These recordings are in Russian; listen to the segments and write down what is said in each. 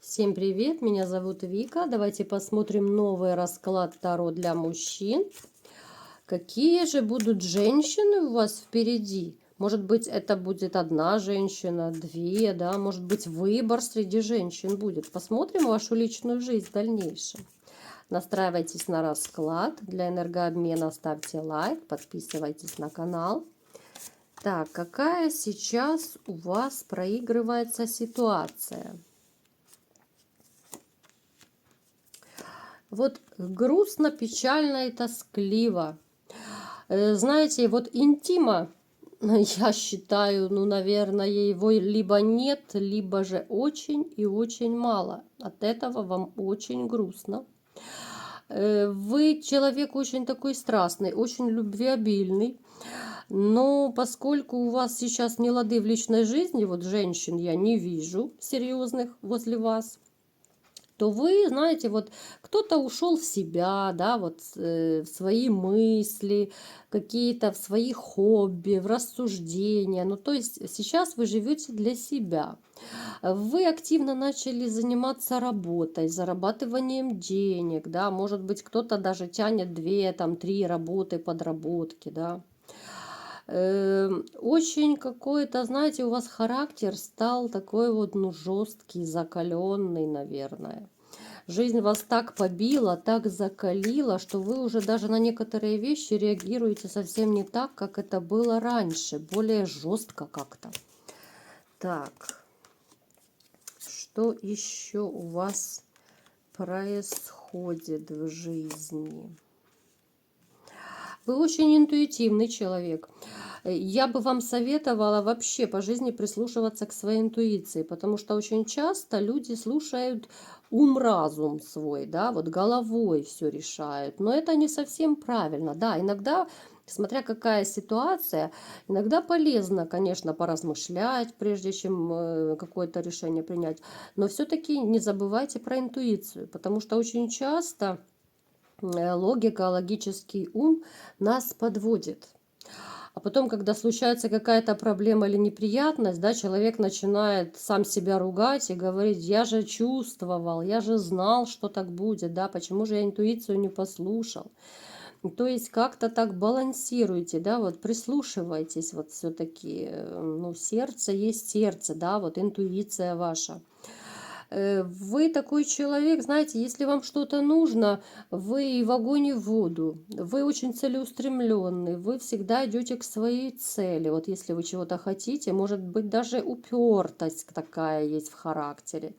Всем привет, меня зовут Вика. Давайте посмотрим новый расклад Таро для мужчин. Какие же будут женщины у вас впереди? Может быть, это будет одна женщина, две, да? Может быть, выбор среди женщин будет. Посмотрим вашу личную жизнь в дальнейшем. Настраивайтесь на расклад. Для энергообмена ставьте лайк, подписывайтесь на канал. Так, какая сейчас у вас проигрывается ситуация? Вот грустно, печально и тоскливо. Знаете, вот интима, я считаю, ну, наверное, его либо нет, либо же очень и очень мало. От этого вам очень грустно. Вы человек очень такой страстный, очень любвеобильный. Но поскольку у вас сейчас не лады в личной жизни, вот женщин я не вижу серьезных возле вас, то вы, знаете, вот кто-то ушел в себя, да, вот в свои мысли, какие-то в свои хобби, в рассуждения. Ну, то есть сейчас вы живете для себя. Вы активно начали заниматься работой, зарабатыванием денег, да, может быть, кто-то даже тянет 2, там, 3 работы, подработки, да. Очень какой-то, знаете, у вас характер стал такой вот, ну, жесткий, закаленный, наверное. Жизнь вас так побила, так закалила, что вы уже даже на некоторые вещи реагируете совсем не так, как это было раньше, более жестко как-то. Так, что еще у вас происходит в жизни? Вы очень интуитивный человек. Я бы вам советовала вообще по жизни прислушиваться к своей интуиции, потому что очень часто люди слушают ум-разум свой, да, вот головой все решают, но это не совсем правильно, да, иногда, смотря какая ситуация, иногда полезно, конечно, поразмышлять, прежде чем какое-то решение принять, но все-таки не забывайте про интуицию, потому что очень часто логика, логический ум нас подводит. А потом, когда случается какая-то проблема или неприятность, да, человек начинает сам себя ругать и говорить: я же чувствовал, я же знал, что так будет, да, почему же я интуицию не послушал. То есть как-то так балансируйте, да, вот прислушивайтесь, вот все-таки, ну, сердце есть сердце, да, вот интуиция ваша. Вы такой человек, знаете, если вам что-то нужно, вы и в огонь, и в воду. Вы очень целеустремленный, вы всегда идете к своей цели. Вот если вы чего-то хотите, может быть, даже упертость такая есть в характере.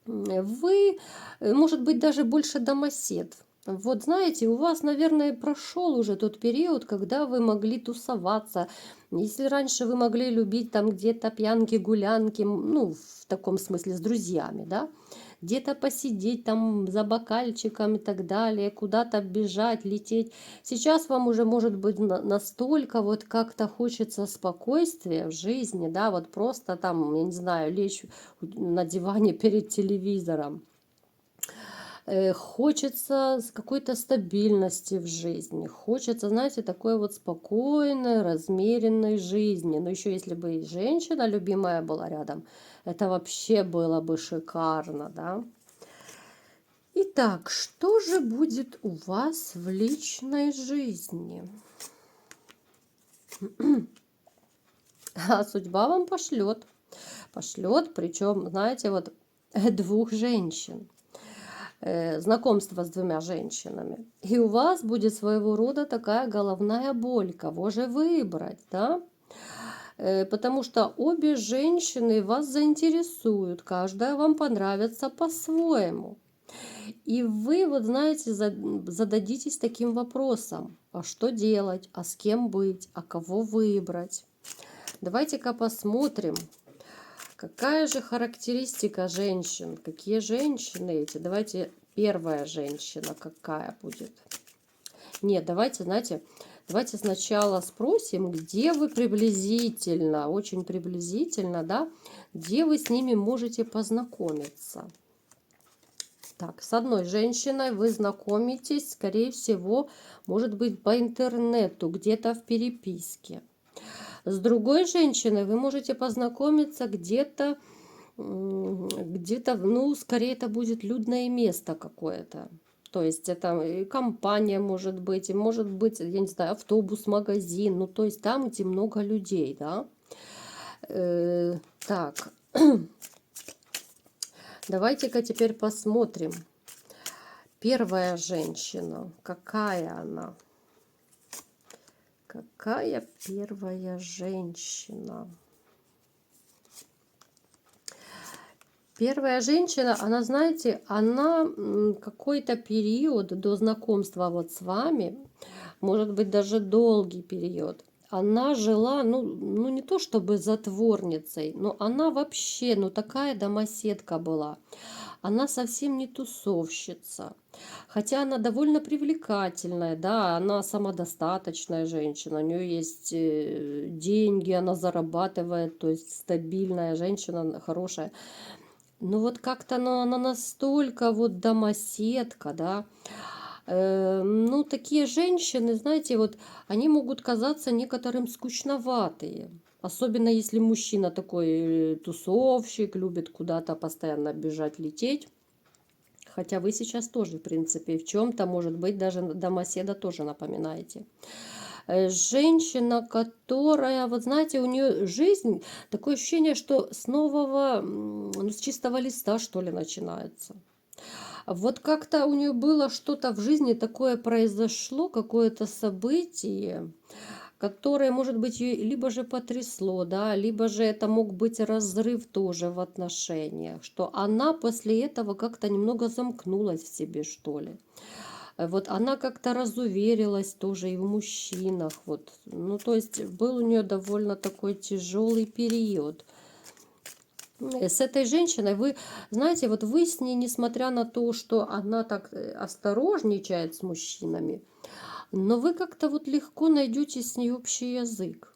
Вы, может быть, даже больше домосед. Вот знаете, у вас, наверное, прошел уже тот период, когда вы могли тусоваться. Если раньше вы могли любить там где-то пьянки, гулянки, ну, в таком смысле с друзьями, да, где-то посидеть там за бокальчиком и так далее, куда-то бежать, лететь. Сейчас вам уже, может быть, настолько вот как-то хочется спокойствия в жизни, да, вот просто там, я не знаю, лечь на диване перед телевизором. Хочется какой-то стабильности в жизни, хочется, знаете, такой вот спокойной, размеренной жизни. Но еще если бы и женщина любимая была рядом, это вообще было бы шикарно, да. Итак, что же будет у вас в личной жизни? А судьба вам пошлет. Пошлет, причем, знаете, вот 2 женщин. Знакомство с 2 женщинами. И у вас будет своего рода такая головная боль, кого же выбрать, да? Потому что обе женщины вас заинтересуют, каждая вам понравится по-своему. И вы, вот знаете, зададитесь таким вопросом: а что делать, а с кем быть, а кого выбрать? Давайте-ка посмотрим, какая же характеристика женщин, какие женщины эти. Давайте первая женщина какая будет. Нет, давайте, знаете, давайте сначала спросим, где вы приблизительно, очень приблизительно, да, где вы с ними можете познакомиться. Так, с одной женщиной вы знакомитесь, скорее всего, может быть, по интернету, где-то в переписке. С другой женщиной вы можете познакомиться где-то где-то, ну, скорее это будет людное место какое-то. То есть это и компания может быть, я не знаю, автобус, магазин, ну, то есть там, где много людей, да. Так, давайте-ка теперь посмотрим. Первая женщина, какая она? Какая первая женщина? Первая женщина, она, знаете, она какой-то период до знакомства вот с вами, может быть, даже долгий период, она жила, ну не то чтобы затворницей, но она вообще, ну такая домоседка была. Она совсем не тусовщица. Хотя она довольно привлекательная, да, она самодостаточная женщина, у нее есть деньги, она зарабатывает, то есть стабильная женщина, хорошая. Ну вот как-то она настолько вот домоседка, да. Ну, такие женщины, знаете, вот они могут казаться некоторым скучноватые. Особенно если мужчина такой тусовщик, любит куда-то постоянно бежать, лететь. Хотя вы сейчас тоже, в принципе, в чем-то, может быть, даже домоседа тоже напоминаете. Женщина, которая, вот знаете, у нее жизнь, такое ощущение, что с нового, ну, с чистого листа, что ли, начинается. Вот как-то у нее было что-то в жизни такое произошло, какое-то событие, которое, может быть, ее либо же потрясло, да, либо же это мог быть разрыв тоже в отношениях, что она после этого как-то немного замкнулась в себе, что ли. Вот она как-то разуверилась тоже и в мужчинах. Вот. Ну, то есть был у нее довольно такой тяжелый период. С этой женщиной вы, знаете, вот вы с ней, несмотря на то, что она так осторожничает с мужчинами, но вы как-то вот легко найдете с ней общий язык.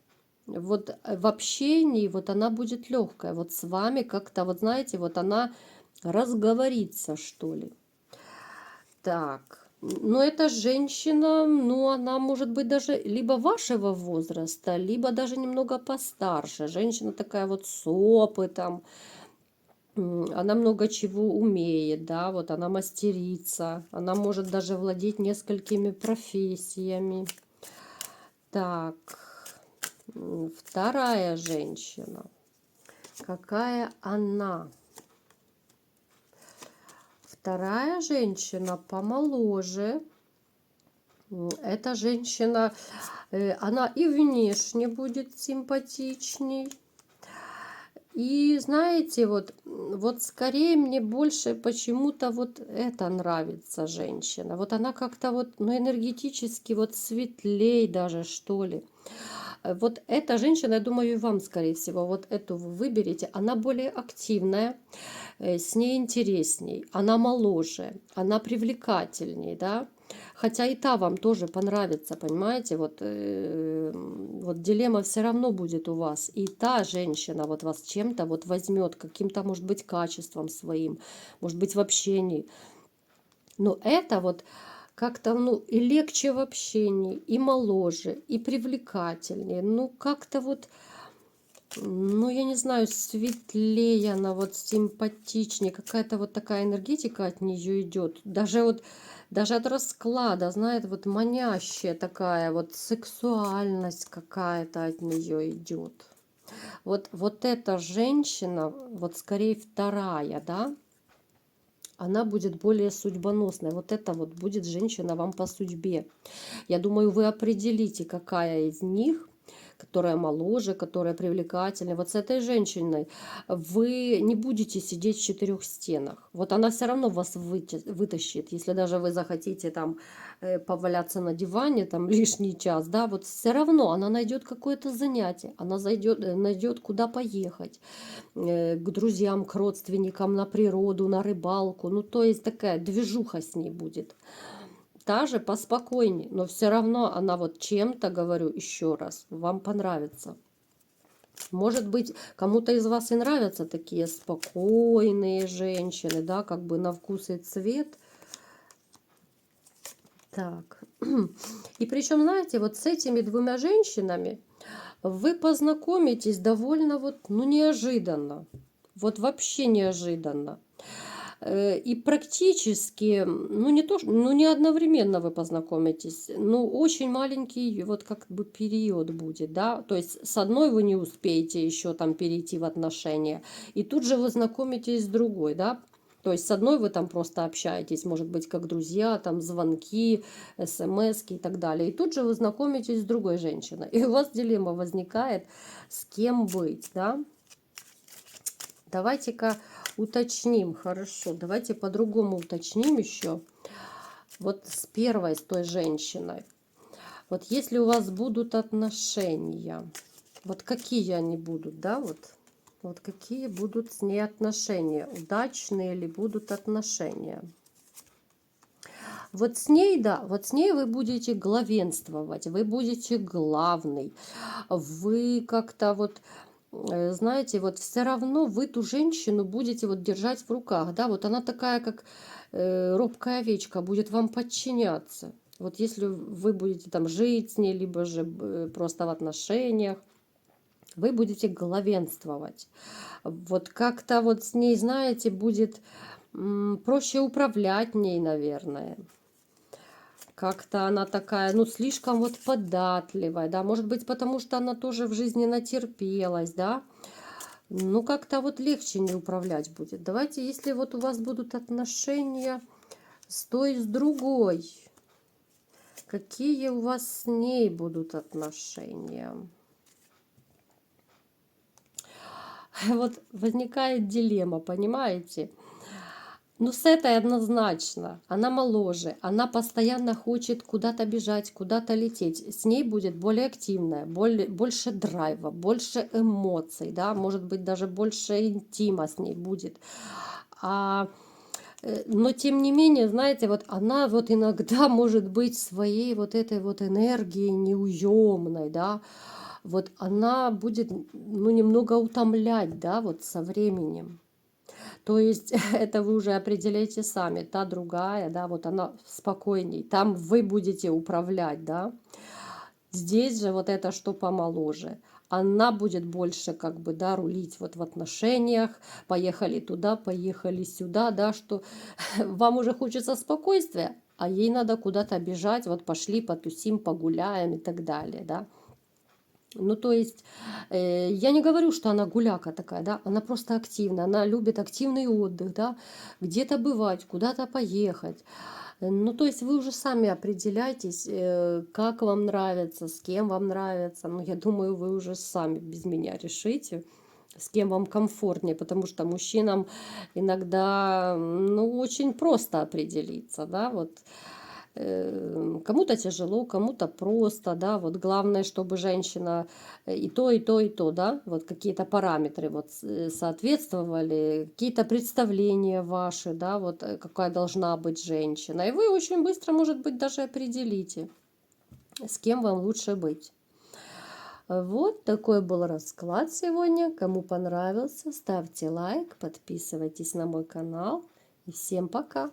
Вот в общении вот она будет легкая. Вот с вами как-то, вот знаете, вот она разговорится, что ли. Так, но эта женщина, ну, она может быть даже либо вашего возраста, либо даже немного постарше. Женщина такая вот с опытом, она много чего умеет, да, вот она мастерица, она может даже владеть несколькими профессиями. Так, вторая женщина. Какая она? Вторая женщина помоложе. Эта женщина, она и внешне будет симпатичней. И знаете, вот скорее мне больше почему-то вот это нравится женщина. Вот она как-то вот, ну, энергетически вот светлей даже, что ли. Вот эта женщина, я думаю, и вам, скорее всего, вот эту вы выберете. Она более активная, с ней интересней, она моложе, она привлекательней, да. Хотя и та вам тоже понравится, понимаете, вот дилемма все равно будет у вас. И та женщина вот вас чем-то вот возьмет, каким-то, может быть, качеством своим, может быть, в общении. Но это вот как-то, ну, и легче в общении, и моложе, и привлекательнее. Ну, как-то вот, ну, я не знаю, светлее она, вот симпатичнее. Какая-то вот такая энергетика от нее идет. Даже от расклада, знаете, вот манящая такая, вот сексуальность какая-то от нее идет. Вот эта женщина, вот скорее вторая, да, она будет более судьбоносной. Вот это вот будет женщина вам по судьбе. Я думаю, вы определите, какая из них, которая моложе, которая привлекательная. Вот с этой женщиной вы не будете сидеть в четырех стенах. Вот она все равно вас вытащит. Если даже вы захотите там поваляться на диване там лишний час, да, вот все равно она найдет какое-то занятие, она найдет куда поехать, к друзьям, к родственникам, на природу, на рыбалку. Ну, то есть такая движуха с ней будет. Та же поспокойнее, но все равно она вот чем-то, говорю еще раз, вам понравится. Может быть, кому-то из вас и нравятся такие спокойные женщины, да, как бы на вкус и цвет. Так, и причем, знаете, вот с этими двумя женщинами вы познакомитесь довольно вот, ну, неожиданно. Вот вообще неожиданно. И практически, ну не то, ну не одновременно вы познакомитесь, но очень маленький вот как бы период будет, да, то есть с одной вы не успеете еще там перейти в отношения, и тут же вы знакомитесь с другой, да, то есть с одной вы там просто общаетесь, может быть, как друзья, там звонки, смски и так далее, и тут же вы знакомитесь с другой женщиной, и у вас дилемма возникает, с кем быть, да. Давайте-ка уточним, хорошо, давайте по-другому уточним еще. Вот с первой, с той женщиной. Вот если у вас будут отношения, вот какие они будут, да, вот какие будут с ней отношения, удачные ли будут отношения. Вот с ней, да, вот с ней вы будете главенствовать, вы будете главный, вы как-то вот, знаете, вот все равно вы ту женщину будете вот держать в руках, да, вот она такая, как робкая овечка, будет вам подчиняться. Вот если вы будете там жить с ней, либо же просто в отношениях, вы будете главенствовать. Вот как-то вот с ней, знаете, будет проще управлять ней, наверное. Как-то она такая, ну, слишком вот податливая, да, может быть, потому что она тоже в жизни натерпелась, да, ну, как-то вот легче не управлять будет. Давайте, если вот у вас будут отношения с той, с другой, какие у вас с ней будут отношения? Вот возникает дилемма, понимаете? Ну, с этой однозначно. Она моложе, она постоянно хочет куда-то бежать, куда-то лететь. С ней будет более активная, больше драйва, больше эмоций, да, может быть, даже больше интима с ней будет. А, но тем не менее, знаете, вот она вот иногда может быть своей вот этой вот энергией неуемной, да, вот она будет, ну, немного утомлять, да, вот со временем. То есть это вы уже определяете сами, та другая, да, вот она спокойней, там вы будете управлять, да. Здесь же вот это что помоложе. Она будет больше как бы, да, рулить вот в отношениях, поехали туда, поехали сюда, да, что вам уже хочется спокойствия, а ей надо куда-то бежать, вот пошли потусим, погуляем и так далее, да. Ну, то есть, я не говорю, что она гуляка такая, да, она просто активная, она любит активный отдых, да, где-то бывать, куда-то поехать. Ну, то есть вы уже сами определяйтесь, как вам нравится, с кем вам нравится. Ну, я думаю, вы уже сами без меня решите, с кем вам комфортнее, потому что мужчинам иногда, ну, очень просто определиться, да, вот. Кому-то тяжело, кому-то просто, да, вот главное, чтобы женщина и то, и то, и то, да, вот какие-то параметры вот соответствовали, какие-то представления ваши, да, вот какая должна быть женщина, и вы очень быстро, может быть, даже определите, с кем вам лучше быть. Вот такой был расклад сегодня. Кому понравился, ставьте лайк, подписывайтесь на мой канал. И всем пока!